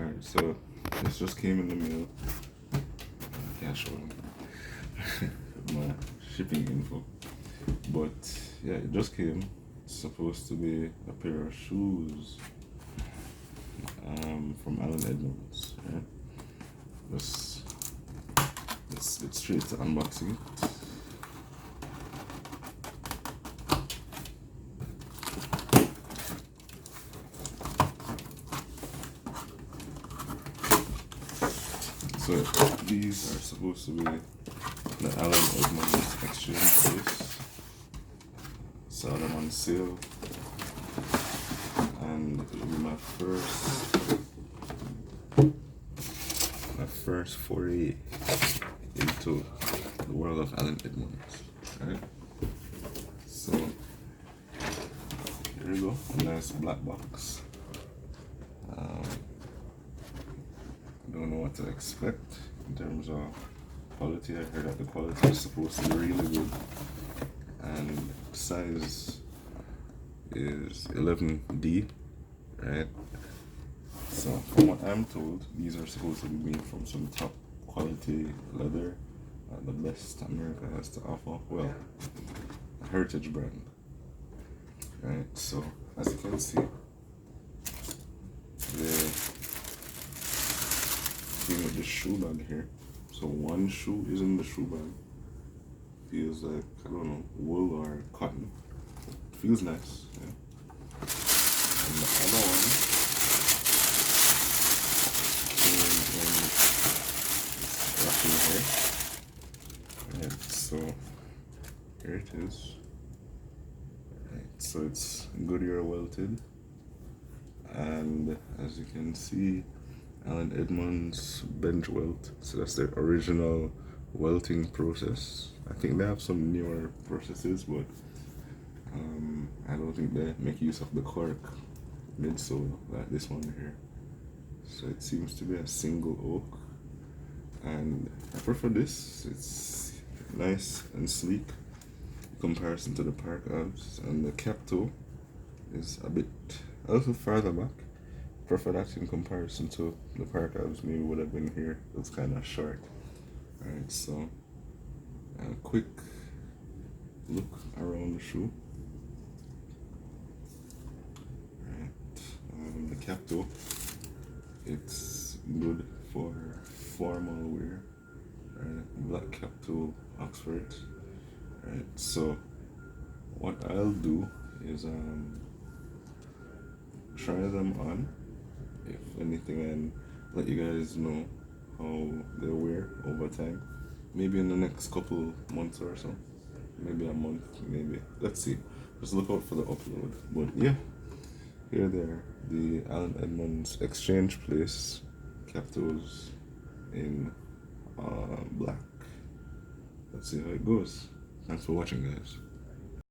Alright, so this just came in the mail. Can't show them my shipping info. But yeah, it just came. It's supposed to be a pair of shoes from Edmonds. Right? Let's get straight to unboxing it. So these are supposed to be the Edmonds exchange case. Saw them on sale, and it will be my first foray into the world of Edmonds. Right? So here we go, a nice black box. I don't know what to expect in terms of quality. I heard that the quality is supposed to be really good, and size is 11D, right? So from what I'm told, these are supposed to be made from some top quality leather, the best America has to offer. Well, a heritage brand, right? So as you can see, they came with the shoe bag here. So one shoe is in the shoe bag. Feels like, I don't know, wool or cotton. It feels nice, yeah. And the other one came in wrapping here. Right, so here it is. Right, so it's Goodyear welted. And as you can see, Edmonds bench welt. So that's their original welting process. I think they have some newer processes, but I don't think they make use of the cork midsole like this one here. So it seems to be a single oak, and I prefer this. It's nice and sleek in comparison to the Park Abs, and the Captoe is a little farther back. Prefer that in comparison to the Park Abs. Maybe would have been here. It was kind of short. Alright, so a quick look around the shoe. Right, the Captoe, it's good for formal wear. Right, black Captoe Oxford. Right, so what I'll do is try them on, if anything, and let you guys know how they wear over time. Maybe in the next couple months or so. Maybe a month, maybe. Let's see. Just look out for the upload. But yeah, here they are. The Edmonds exchange place. Captoes in black. Let's see how it goes. Thanks for watching, guys.